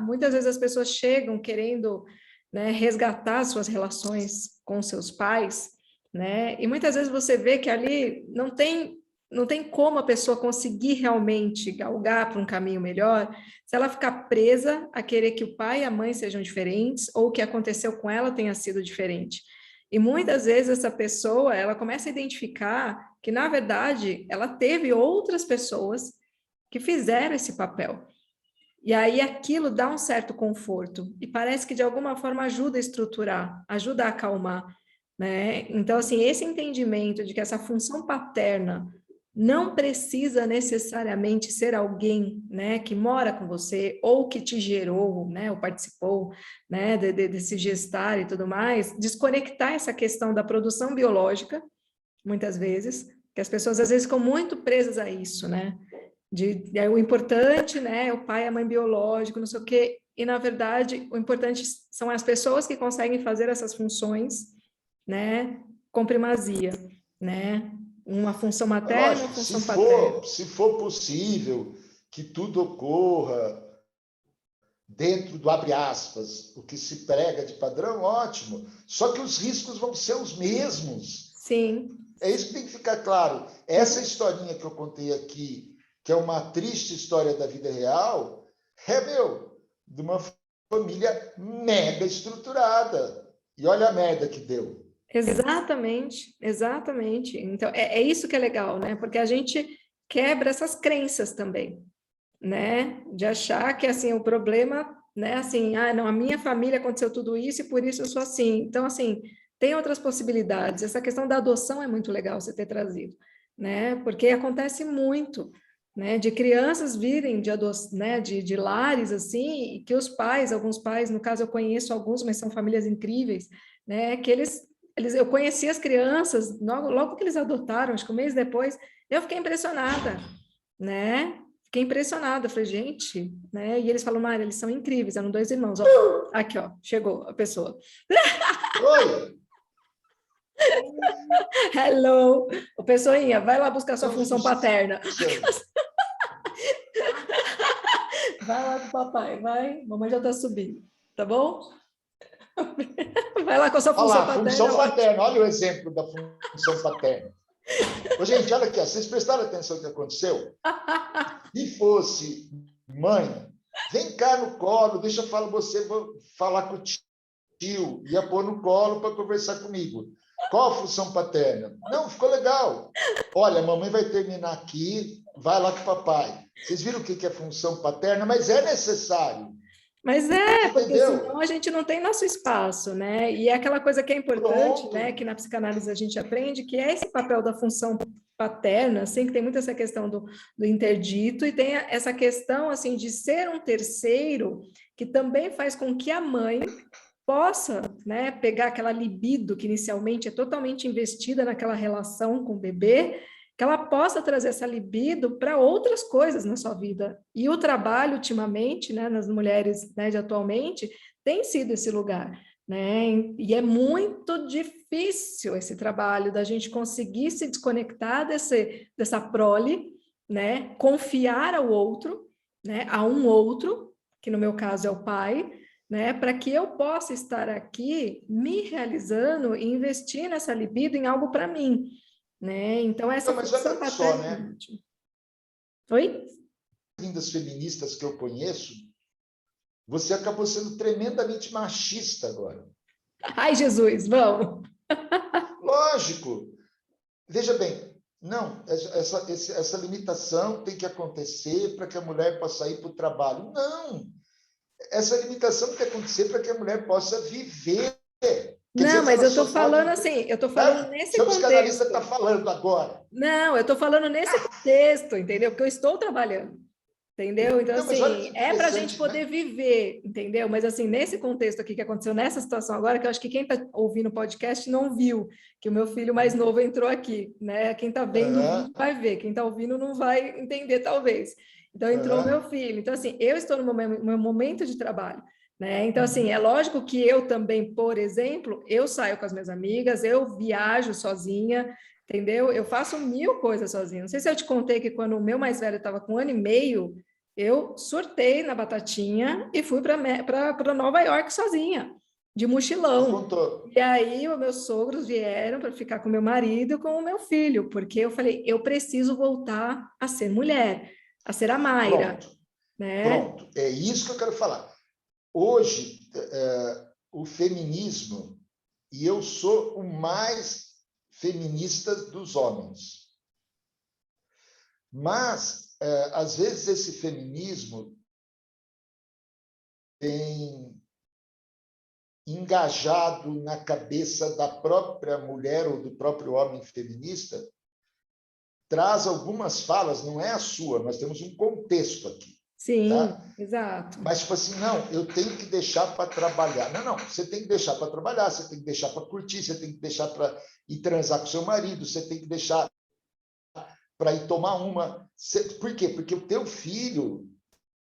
muitas vezes as pessoas chegam querendo, né, resgatar suas relações com seus pais, né? E muitas vezes você vê que ali não tem como a pessoa conseguir realmente galgar para um caminho melhor se ela ficar presa a querer que o pai e a mãe sejam diferentes ou o que aconteceu com ela tenha sido diferente. E muitas vezes essa pessoa, ela começa a identificar que, na verdade, ela teve outras pessoas que fizeram esse papel. E aí aquilo dá um certo conforto e parece que de alguma forma ajuda a estruturar, ajuda a acalmar, né? Então, assim, esse entendimento de que essa função paterna não precisa necessariamente ser alguém, né, que mora com você ou que te gerou, né, ou participou, né, desse gestar e tudo mais, desconectar essa questão da produção biológica, muitas vezes, que as pessoas às vezes ficam muito presas a isso, né, o importante, né, é o pai e a mãe biológico, não sei o quê, e na verdade o importante são as pessoas que conseguem fazer essas funções, né, com primazia, né, uma função materna e uma função paterna. Se for possível que tudo ocorra dentro do abre aspas, o que se prega de padrão, ótimo. Só que os riscos vão ser os mesmos. Sim. É isso que tem que ficar claro. Essa historinha que eu contei aqui, que é uma triste história da vida real, de uma família mega estruturada. E olha a merda que deu. Exatamente, exatamente. Então, é isso que é legal, né? Porque a gente quebra essas crenças também, né? De achar que, assim, o problema, né? Assim, não, a minha família aconteceu tudo isso e por isso eu sou assim. Então, assim, tem outras possibilidades. Essa questão da adoção é muito legal você ter trazido, né? Porque acontece muito, né? De crianças virem né? De lares, assim, e que os pais, alguns pais, no caso eu conheço alguns, mas são famílias incríveis, né? Que eu conheci as crianças, logo que eles adotaram, acho que um mês depois, eu fiquei impressionada, né? Fiquei impressionada, falei, gente, né? E eles falam, Mari, eles são incríveis, eram 2 irmãos, ó. Aqui, ó, chegou a pessoa. Oi! Hello! Ô, pessoinha, vai lá buscar sua função paterna. Vai lá com o papai, vai. Mamãe já tá subindo, tá bom? Vai lá com a sua função paterna. Função paterna, olha o exemplo da função paterna. Ô, gente, olha aqui, ó, vocês prestaram atenção no que aconteceu? Se fosse mãe, vem cá no colo, deixa eu falar, você vou falar com o tio, ia pôr no colo para conversar comigo. Qual a função paterna? Não, ficou legal. Olha, a mamãe vai terminar aqui, vai lá com o papai. Vocês viram o que é função paterna? Mas é necessário. Mas porque senão a gente não tem nosso espaço, né? E é aquela coisa que é importante, né? Que na psicanálise a gente aprende, que é esse papel da função paterna, assim, que tem muito essa questão do interdito, e tem essa questão, assim, de ser um terceiro que também faz com que a mãe possa, né, pegar aquela libido que inicialmente é totalmente investida naquela relação com o bebê, que ela possa trazer essa libido para outras coisas na sua vida. E o trabalho, ultimamente, né, nas mulheres, né, de atualmente, tem sido esse lugar, né? E é muito difícil esse trabalho da gente conseguir se desconectar dessa prole, né? Confiar ao outro, né? A um outro, que no meu caso é o pai, né? Para que eu possa estar aqui me realizando e investir nessa libido em algo para mim, né? Então essa Não, mas função olha só, paterna. né? Oi? Lindas feministas que eu conheço, você acabou sendo tremendamente machista agora. Ai, Jesus, vamos. Lógico. Veja bem, não, essa limitação tem que acontecer para que a mulher possa ir para o trabalho. Não, essa limitação tem que acontecer para que a mulher possa viver. Quer Não, dizer que mas ela eu estou só pode... falando assim, eu estou falando Que nesse é o psicanalista contexto. está falando agora. Não, eu estou falando nesse contexto, entendeu? Porque eu estou trabalhando, entendeu? Então, Não, mas olha assim, que é para a gente interessante, poder né? viver, entendeu? Mas, assim, nesse contexto aqui que aconteceu, nessa situação agora, que eu acho que quem está ouvindo o podcast não viu, que o meu filho mais novo entrou aqui, né? Quem está vendo o vídeo vai ver, quem está ouvindo não vai entender, talvez. Então, entrou o meu filho. Então, assim, eu estou no meu momento de trabalho. Né? Então, assim, é lógico que eu também, por exemplo, eu saio com as minhas amigas, eu viajo sozinha, entendeu? Eu faço 1000 coisas sozinha. Não sei se eu te contei que quando o meu mais velho estava com 1 ano e meio, eu surtei na batatinha e fui para Nova York sozinha, de Você mochilão. contou. E aí, os meus sogros vieram para ficar com meu marido e com o meu filho, porque eu falei, eu preciso voltar a ser mulher, a ser a Mayra, Pronto, né? pronto. É isso que eu quero falar. Hoje, o feminismo, e eu sou o mais feminista dos homens, mas, às vezes, esse feminismo tem engajado na cabeça da própria mulher ou do próprio homem feminista, traz algumas falas, não é a sua, nós temos um contexto aqui, Sim, tá? exato. Mas, tipo assim, não, eu tenho que deixar para trabalhar. Não, você tem que deixar para trabalhar, você tem que deixar para curtir, você tem que deixar para ir transar com seu marido, você tem que deixar para ir tomar uma. Por quê? Porque o teu filho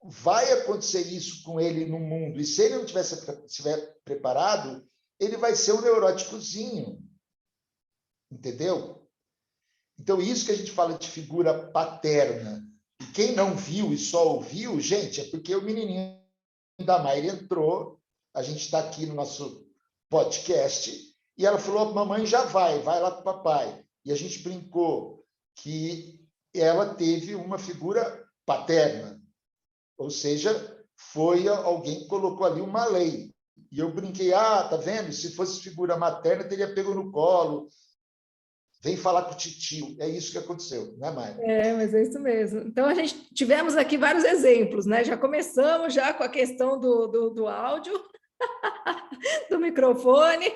vai acontecer isso com ele no mundo, e se ele não estiver preparado, ele vai ser um neuróticozinho, entendeu? Então, isso que a gente fala de figura paterna, e quem não viu e só ouviu, gente, é porque o menininho da Mayra entrou, a gente está aqui no nosso podcast, e ela falou, mamãe já vai lá com o papai. E a gente brincou que ela teve uma figura paterna, ou seja, foi alguém que colocou ali uma lei. E eu brinquei, tá vendo? Se fosse figura materna, teria pego no colo, vem falar com o titio. É isso que aconteceu, né, Mayra? Mas é isso mesmo. Então, a gente tivemos aqui vários exemplos, né? Já começamos já com a questão do áudio, do microfone,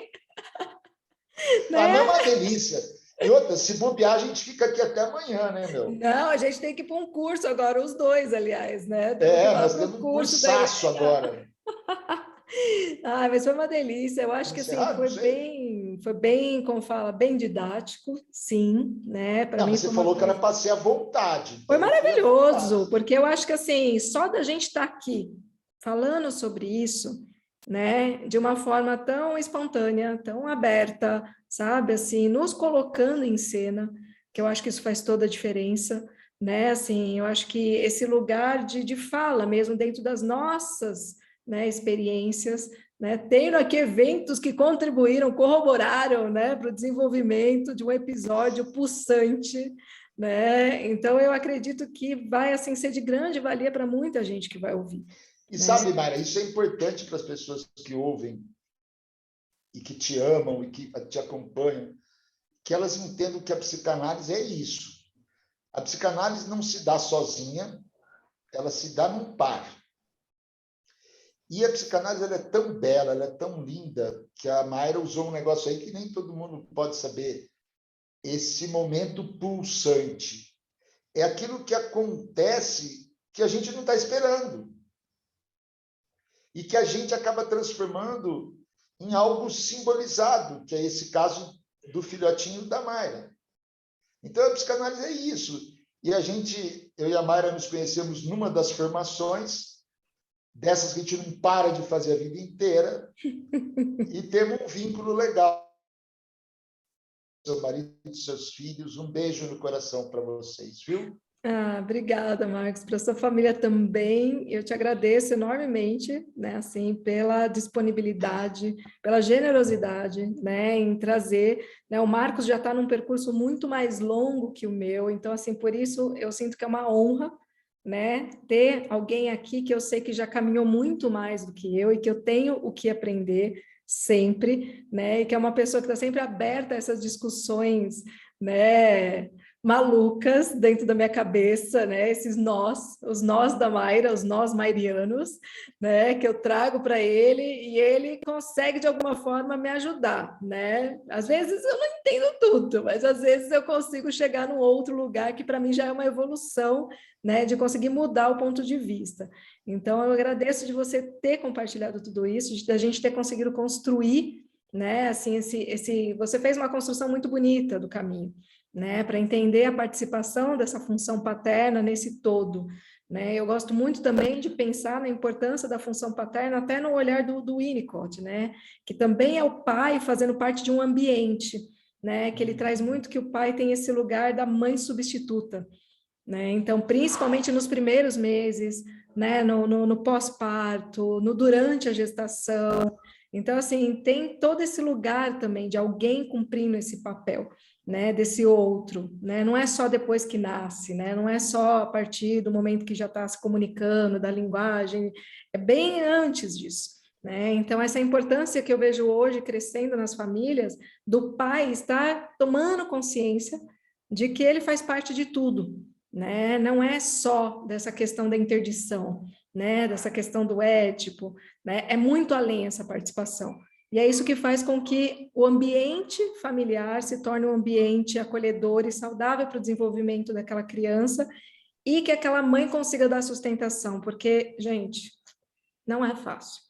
Ah, não é né? uma delícia. E outra, se bobear, a gente fica aqui até amanhã, né, meu? Não, a gente tem que ir para um curso agora, os dois, aliás, né? Temos que ir lá Nós para o temos um curso da cursaço Helena. agora. Mas foi uma delícia. Eu acho que Vamos assim encerrar? Não sei. foi bem, como fala, bem didático, sim, né? Para Não, mim mas você foi uma falou que era coisa. para ser à vontade, Foi então eu fui à vontade. maravilhoso, porque eu acho que assim, só da gente estar aqui falando sobre isso, né, de uma forma tão espontânea, tão aberta, sabe, assim, nos colocando em cena, que eu acho que isso faz toda a diferença, né, assim, eu acho que esse lugar de fala mesmo dentro das nossas, né, experiências, né, tendo aqui eventos que contribuíram, corroboraram, né, para o desenvolvimento de um episódio pulsante, né? Então eu acredito que vai assim ser de grande valia para muita gente que vai ouvir, E né? sabe, Mayra, isso é importante para as pessoas que ouvem e que te amam e que te acompanham, que elas entendam que a psicanálise é isso. A psicanálise não se dá sozinha, ela se dá num par. E a psicanálise ela é tão bela, ela é tão linda, que a Mayra usou um negócio aí que nem todo mundo pode saber. Esse momento pulsante. É aquilo que acontece que a gente não está esperando. e que a gente acaba transformando em algo simbolizado, que é esse caso do filhotinho da Mayra. Então, a psicanálise é isso. E eu e a Mayra nos conhecemos numa das formações, dessas que a gente não para de fazer a vida inteira, e temos um vínculo legal. Seu marido e seus filhos, um beijo no coração para vocês, viu? Obrigada, Marcos, para sua família também. Eu te agradeço enormemente, né, assim, pela disponibilidade, pela generosidade, né, em trazer, né, o Marcos já está num percurso muito mais longo que o meu, então, assim, por isso eu sinto que é uma honra, né, ter alguém aqui que eu sei que já caminhou muito mais do que eu e que eu tenho o que aprender sempre, né, e que é uma pessoa que está sempre aberta a essas discussões, né, malucas dentro da minha cabeça, né? Esses nós, os nós da Mayra, os nós mairianos, né? Que eu trago para ele e ele consegue de alguma forma me ajudar, né? Às vezes eu não entendo tudo, mas às vezes eu consigo chegar num outro lugar que para mim já é uma evolução, né? De conseguir mudar o ponto de vista. Então eu agradeço de você ter compartilhado tudo isso, de a gente ter conseguido construir, né? Assim, você fez uma construção muito bonita do caminho, né, para entender a participação dessa função paterna nesse todo, né? Eu gosto muito também de pensar na importância da função paterna até no olhar do Winnicott, né, que também é o pai fazendo parte de um ambiente, né, que ele traz muito que o pai tem esse lugar da mãe substituta, né? Então, principalmente nos primeiros meses, né, no pós-parto, no durante a gestação. Então, assim, tem todo esse lugar também de alguém cumprindo esse papel, né, desse outro, né? Não é só depois que nasce, né? Não é só a partir do momento que já está se comunicando, da linguagem, é bem antes disso, né? Então, essa importância que eu vejo hoje crescendo nas famílias, do pai estar tomando consciência de que ele faz parte de tudo, né? Não é só dessa questão da interdição, né? Dessa questão do ético, né? É muito além essa participação. E é isso que faz com que o ambiente familiar se torne um ambiente acolhedor e saudável para o desenvolvimento daquela criança e que aquela mãe consiga dar sustentação, porque, gente, não é fácil,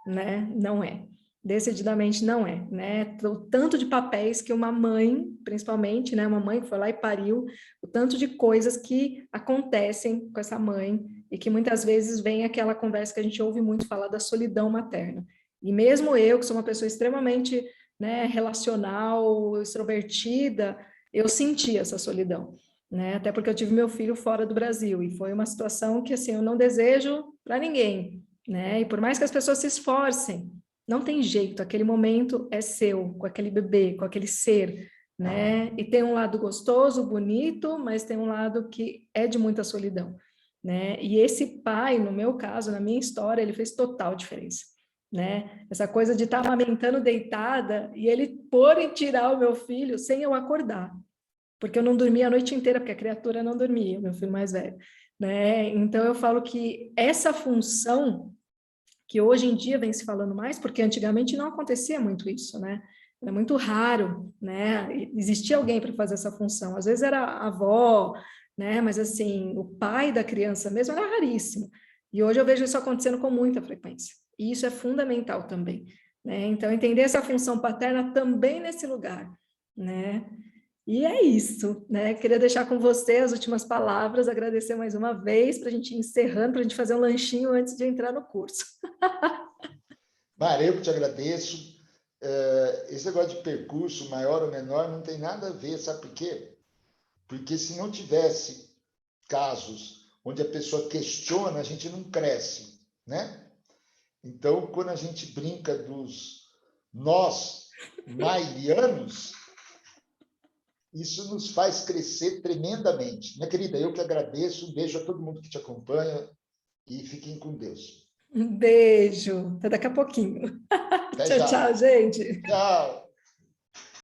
né? Não é. Decididamente não é, né? O tanto de papéis que uma mãe, principalmente, né? Uma mãe que foi lá e pariu, o tanto de coisas que acontecem com essa mãe e que muitas vezes vem aquela conversa que a gente ouve muito falar da solidão materna. E mesmo eu, que sou uma pessoa extremamente, né, relacional, extrovertida, eu senti essa solidão, né? Até porque eu tive meu filho fora do Brasil e foi uma situação que, assim, eu não desejo para ninguém, né? E por mais que as pessoas se esforcem, não tem jeito, aquele momento é seu, com aquele bebê, com aquele ser, né? E tem um lado gostoso, bonito, mas tem um lado que é de muita solidão, né? E esse pai, no meu caso, na minha história, ele fez total diferença, né? Essa coisa de estar amamentando deitada e ele pôr e tirar o meu filho sem eu acordar, porque eu não dormia a noite inteira, porque a criatura não dormia, meu filho mais velho, né? Então eu falo que essa função que hoje em dia vem se falando mais, porque antigamente não acontecia muito isso, né? Era muito raro, né? Existia alguém para fazer essa função. Às vezes era a avó, né? Mas assim, o pai da criança mesmo era raríssimo. E hoje eu vejo isso acontecendo com muita frequência. E isso é fundamental também, né? Então, entender essa função paterna também nesse lugar, né? E é isso, né? Queria deixar com você as últimas palavras, agradecer mais uma vez para a gente ir encerrando, para a gente fazer um lanchinho antes de entrar no curso. Maria, eu que te agradeço. Esse negócio de percurso maior ou menor não tem nada a ver, sabe por quê? Porque se não tivesse casos onde a pessoa questiona, a gente não cresce, né? Então, quando a gente brinca dos nós mairianos, isso nos faz crescer tremendamente. Minha querida, eu que agradeço, um beijo a todo mundo que te acompanha e fiquem com Deus. Um beijo, até daqui a pouquinho. Até Tchau, já. tchau, gente. Tchau.